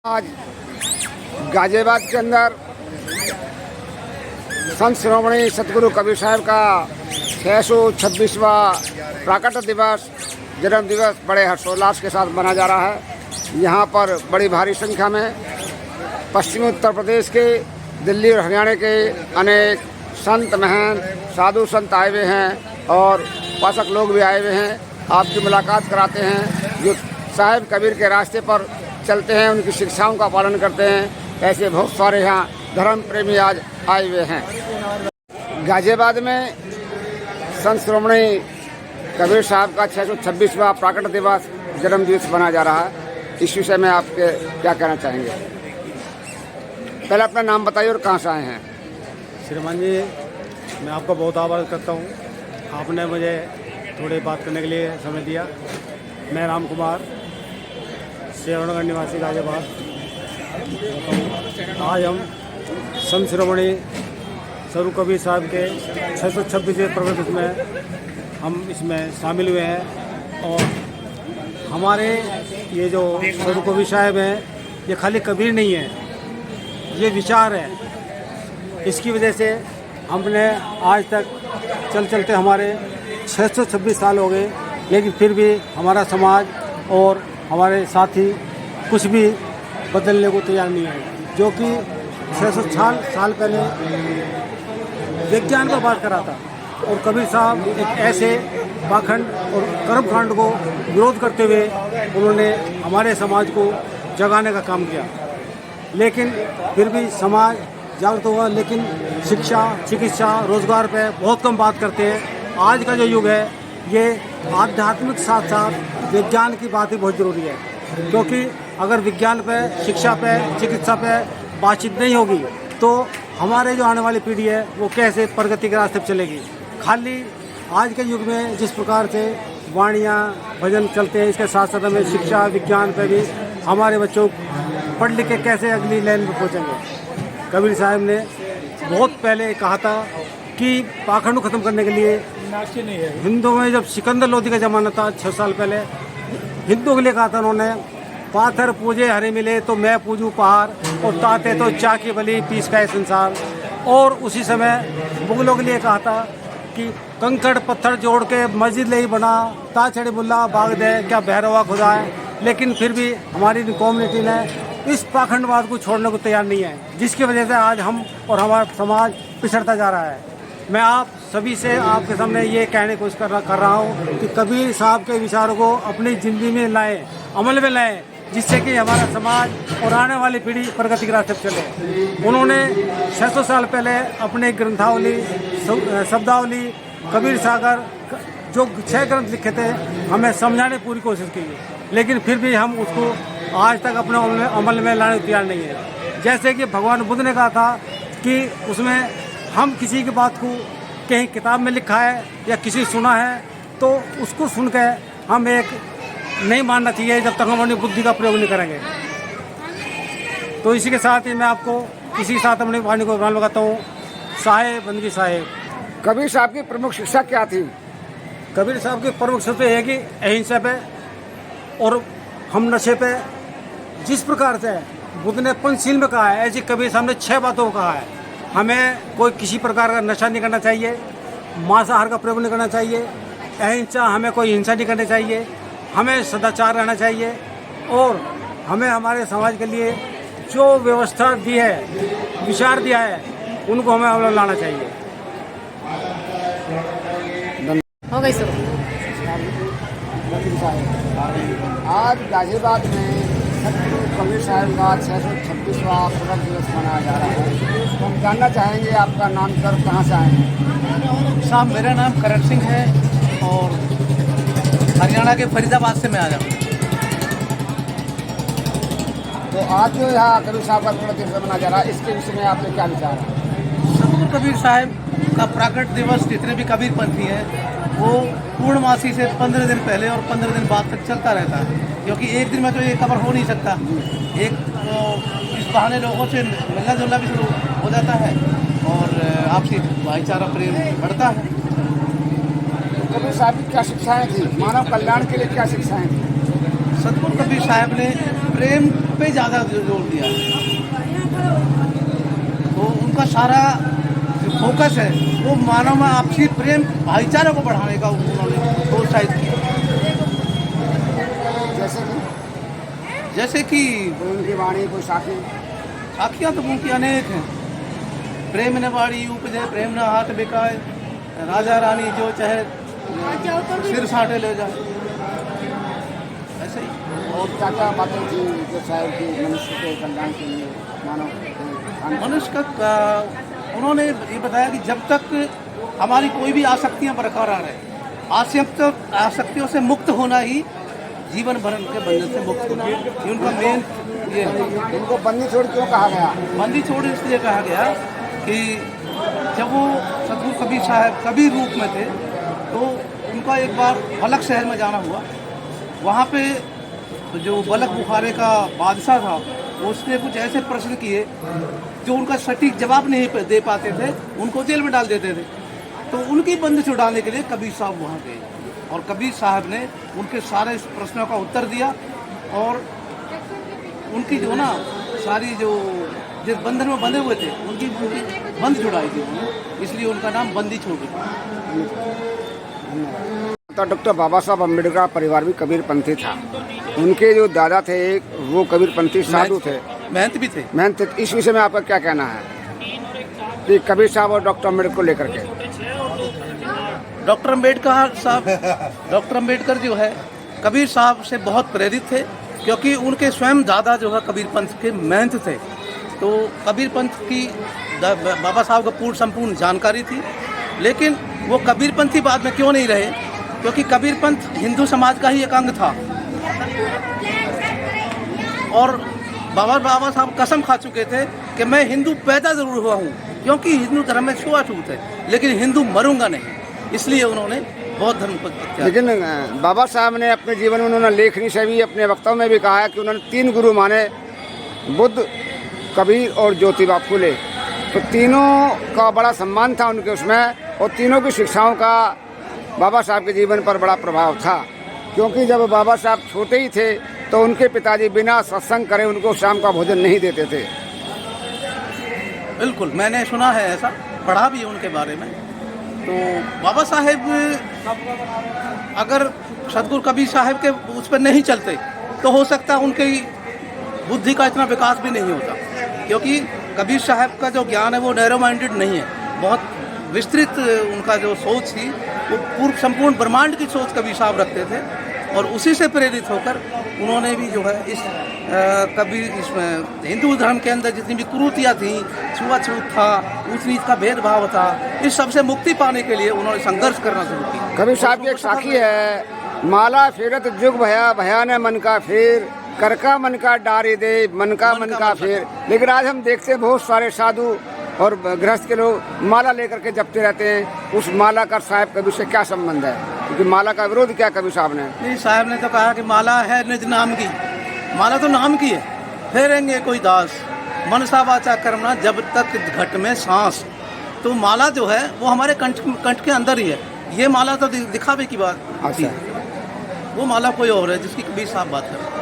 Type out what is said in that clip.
आज गाजियाबाद के अंदर संत शिरोमणि सतगुरु कबीर साहब का 626वां प्राकट दिवस जन्म दिवस बड़े हर्षोल्लास के साथ मनाया जा रहा है। यहाँ पर बड़ी भारी संख्या में पश्चिमी उत्तर प्रदेश के, दिल्ली और हरियाणा के अनेक संत महंत साधु संत आए हुए हैं और उपासक लोग भी आए हुए हैं। आपकी मुलाकात कराते हैं जो साहिब कबीर के रास्ते पर चलते हैं, उनकी शिक्षाओं का पालन करते हैं। ऐसे बहुत सारे यहाँ धर्म प्रेमी आज आए हुए हैं। गाजियाबाद में संत शिरोमणि कबीर साहब का 626वां प्राकट दिवस जन्म दिवस मनाया जा रहा है। इस विषय में आप क्या कहना चाहेंगे? पहले अपना नाम बताइए और कहाँ से आए हैं? श्रीमान जी, मैं आपका बहुत आभार करता हूँ, आपने मुझे थोड़ी बात करने के लिए समय दिया। मैं राम कुमार, सेवनगढ़ निवासी गाजियाबाद। आज हम संत शिरोमणि सरू कबीर साहब के 626वें प्रकट में हम इसमें शामिल हुए हैं। और हमारे ये जो सरू कबीर साहब हैं, ये खाली कबीर नहीं है, ये विचार है। इसकी वजह से हमने आज तक चलते हमारे 626 साल हो गए, लेकिन फिर भी हमारा समाज और हमारे साथी कुछ भी बदलने को तैयार नहीं है। जो कि 600 साल पहले विज्ञान का बात करा था और कबीर साहब एक ऐसे पाखंड और कर्मकांड को विरोध करते हुए उन्होंने हमारे समाज को जगाने का काम किया। लेकिन फिर भी समाज जागरूक हुआ, लेकिन शिक्षा, चिकित्सा, रोजगार पे बहुत कम बात करते हैं। आज का जो युग है, ये आध्यात्मिक साथ साथ विज्ञान की बात भी बहुत ज़रूरी है, क्योंकि अगर विज्ञान पे, शिक्षा पे, चिकित्सा पे बातचीत नहीं होगी तो हमारे जो आने वाली पीढ़ी है वो कैसे प्रगति के रास्ते पर चलेगी। खाली आज के युग में जिस प्रकार से वाणियाँ, भजन चलते हैं, इसके साथ साथ हमें शिक्षा, विज्ञान पे भी हमारे बच्चों पढ़ लिख के कैसे अगली लाइन में पहुँचेंगे। कबीर साहब ने बहुत पहले कहा था कि पाखंड को ख़त्म करने के लिए हिंदुओं में जब सिकंदर लोधी का ज़माना था 6 साल पहले, हिंदुओं के लिए कहा था उन्होंने, पाथर पूजे हरे मिले तो मैं पूजूं पहाड़, और ताते तो चाकी बली पीस का संसार। और उसी समय मुगलों के लिए कहा था कि कंकड़ पत्थर जोड़ के मस्जिद ले बना, ताछड़ी मुल्ला बाग दे क्या भैरवा खुदा है। लेकिन फिर भी हमारी कम्युनिटी ने इस पाखंडवाद को छोड़ने को तैयार नहीं है, जिसकी वजह से आज हम और हमारा समाज पिछड़ता जा रहा है। मैं आप सभी से आपके सामने ये कहने की कोशिश कर रहा हूँ कि कबीर साहब के विचारों को अपनी ज़िंदगी में लाएं, अमल में लाएं, जिससे कि हमारा समाज और आने वाली पीढ़ी प्रगति के रास्ते पर चले। उन्होंने 600 साल पहले अपने ग्रंथावली, शब्दावली, कबीर सागर जो 6 ग्रंथ लिखे थे, हमें समझाने की पूरी कोशिश की, लेकिन फिर भी हम उसको आज तक अपने अमल में लाने को तैयार नहीं है। जैसे कि भगवान बुद्ध ने कहा था कि उसमें हम किसी की बात को कहीं किताब में लिखा है या किसी सुना है तो उसको सुन के हम एक नहीं मानना चाहिए जब तक हम अपनी बुद्धि का प्रयोग नहीं करेंगे। तो इसी के साथ ही मैं आपको इसी के साथ अपनी वाणी को बयान लगाता हूँ। साहेब बंदगी साहेब। कबीर साहब की प्रमुख शिक्षा क्या थी? कबीर साहब की प्रमुख शिक्षा है कि अहिंसा पे और हम नशे पे, जिस प्रकार से बुद्ध ने पंचशील में कहा है, ऐसी कबीर साहब ने 6 बातों को कहा है। हमें कोई किसी प्रकार का नशा नहीं करना चाहिए, मांसाहार का प्रयोग नहीं करना चाहिए, अहिंसा, हमें कोई हिंसा नहीं करनी चाहिए, हमें सदाचार रहना चाहिए, और हमें हमारे समाज के लिए जो व्यवस्था दी है, विचार दिया है, उनको हमें अमल लाना चाहिए। हो गई सर। आज गाजियाबाद में सतगुरु कबीर साहब का 626वां प्रकट दिवस मनाया जा रहा है। तो हम जानना चाहेंगे आपका नाम सर, कहाँ से आए हैं? साहब, मेरा नाम करण सिंह है और हरियाणा के फरीदाबाद से मैं आया हूँ। तो आज जो यहाँ कबीर साहब का प्रकट दिवस मनाया जा रहा है, इसके विषय में आपके क्या विचार है? सतगुरु कबीर साहब का प्राकट दिवस जितने भी कबीरपंथी हैं वो पूर्णमासी से 15 दिन पहले और 15 दिन बाद तक चलता रहता है, क्योंकि एक दिन में तो ये कवर हो नहीं सकता। एक तो इस बहाने लोगों से मिलना जुलना भी शुरू हो जाता है और आपसी भाईचारा प्रेम बढ़ता है। कबीर साहब की क्या शिक्षाएं थी? मानव कल्याण के लिए क्या शिक्षाएं थी? सतगुरु कबीर साहब ने प्रेम पे ज़्यादा जोर दिया है। तो उनका सारा जो फोकस है वो मानव में आपसी प्रेम भाईचारे को बढ़ाने का उन्होंने प्रोत्साहित किया। जैसे कि उनकी वाणी कोई साखी साखियाँ तो उनकी अनेक हैं। प्रेम न वाणी उपजे प्रेम न हाथ बिकाए, राजा रानी जो चाहे सिर साटे ले जाए, ऐसे ही। और क्या क्या बातें थी जो साहब की मनुष्य के कल्याण के लिए मानव मनुष्य का उन्होंने ये बताया कि जब तक हमारी कोई भी आसक्तियाँ बरकरार है, आसक्तियों से मुक्त होना ही जीवन भरण के बंधन से मुक्त होना, ये उनका मेन ये है। इनको बंदी छोड़ क्यों कहा गया? बंदी छोड़ इसलिए कहा गया कि जब वो सतगुरु कबीर साहब कबीर रूप में थे तो उनका एक बार बलक शहर में जाना हुआ। वहाँ पे जो बलक बुखारे का बादशाह था उसने कुछ ऐसे प्रश्न किए जो उनका सटीक जवाब नहीं दे पाते थे, उनको जेल में डाल देते थे। तो उनकी बंदी छुड़ाने के लिए कबीर साहब वहाँ गए और कबीर साहब ने उनके सारे प्रश्नों का उत्तर दिया और उनकी जो ना सारी जो जिस बंधन में बंधे हुए थे उनकी बंद छुड़ाई थी उन्होंने, इसलिए उनका नाम बंदी छोड़ दिया। तो डॉक्टर बाबा साहब अम्बेडकर का परिवार भी कबीरपंथी था। उनके जो दादा थे वो कबीरपंथी साधु थे, मेहनत भी थे। मेहनत। इस विषय में आपका क्या कहना है कि कबीर साहब और डॉक्टर अम्बेडकर को लेकर के? डॉक्टर अम्बेडकर जो है कबीर साहब से बहुत प्रेरित थे, क्योंकि उनके स्वयं दादा जो है कबीर पंथ के महंत थे। तो कबीर पंथ की बाबा साहब को पूर्ण संपूर्ण जानकारी थी, लेकिन वो कबीर पंथी बाद में क्यों नहीं रहे? क्योंकि कबीर पंथ हिंदू समाज का ही एक अंग था और बाबा साहब कसम खा चुके थे कि मैं हिंदू पैदा जरूर हुआ हूँ, क्योंकि हिंदू धर्म में छुआछूत है, लेकिन हिंदू मरूंगा नहीं। इसलिए उन्होंने बौद्ध धर्म को त्यागा। लेकिन बाबा साहब ने अपने जीवन में उन्होंने लेखनी से भी अपने वक्तव्य में भी कहा है कि उन्होंने 3 गुरु माने, बुद्ध, कबीर और ज्योतिबा फूले। तो तीनों का बड़ा सम्मान था उनके उसमें, और तीनों की शिक्षाओं का बाबा साहब के जीवन पर बड़ा प्रभाव था। क्योंकि जब बाबा साहब छोटे ही थे तो उनके पिताजी बिना सत्संग करे उनको शाम का भोजन नहीं देते थे। बिल्कुल, मैंने सुना है, ऐसा पढ़ा भी है उनके बारे में। तो बाबा साहेब अगर सतगुरु कबीर साहब के उस पर नहीं चलते तो हो सकता है उनकी बुद्धि का इतना विकास भी नहीं होता, क्योंकि कबीर साहब का जो ज्ञान है वो नैरो माइंडेड नहीं है, बहुत विस्तृत उनका जो सोच थी वो पूर्ण संपूर्ण ब्रह्मांड की सोच कबीर साहब रखते थे। और उसी से प्रेरित होकर उन्होंने भी जो है इस इसमें हिंदू धर्म के अंदर जितनी भी कुरीतियाँ थी, छुआछूत था, ऊंच नीच का भेदभाव था, इस सबसे मुक्ति पाने के लिए उन्होंने संघर्ष करना शुरू किया। कबीर साहब की एक साखी है, माला फेरत जुग भया भया ने मन का फेर, कर का मन का डारी दे मन का फेर। लेकिन आज हम देखते हैं बहुत सारे साधु और गृहस्थ के लोग माला लेकर के जपते रहते हैं। उस माला का साहब कबीर से क्या संबंध है? क्योंकि माला का विरोध क्या कबीर साहब ने? नहीं, साहब ने तो कहा कि माला है निज नाम की, माला तो नाम की है, फेरेंगे कोई दास, मनसा वाचा कर्मना जब तक घट में सांस। तो माला जो है वो हमारे कंठ के अंदर ही है। ये माला तो दिखावे की बात। अच्छा, वो माला कोई और है जिसकी कबीर साहब बात कर रहे हैं।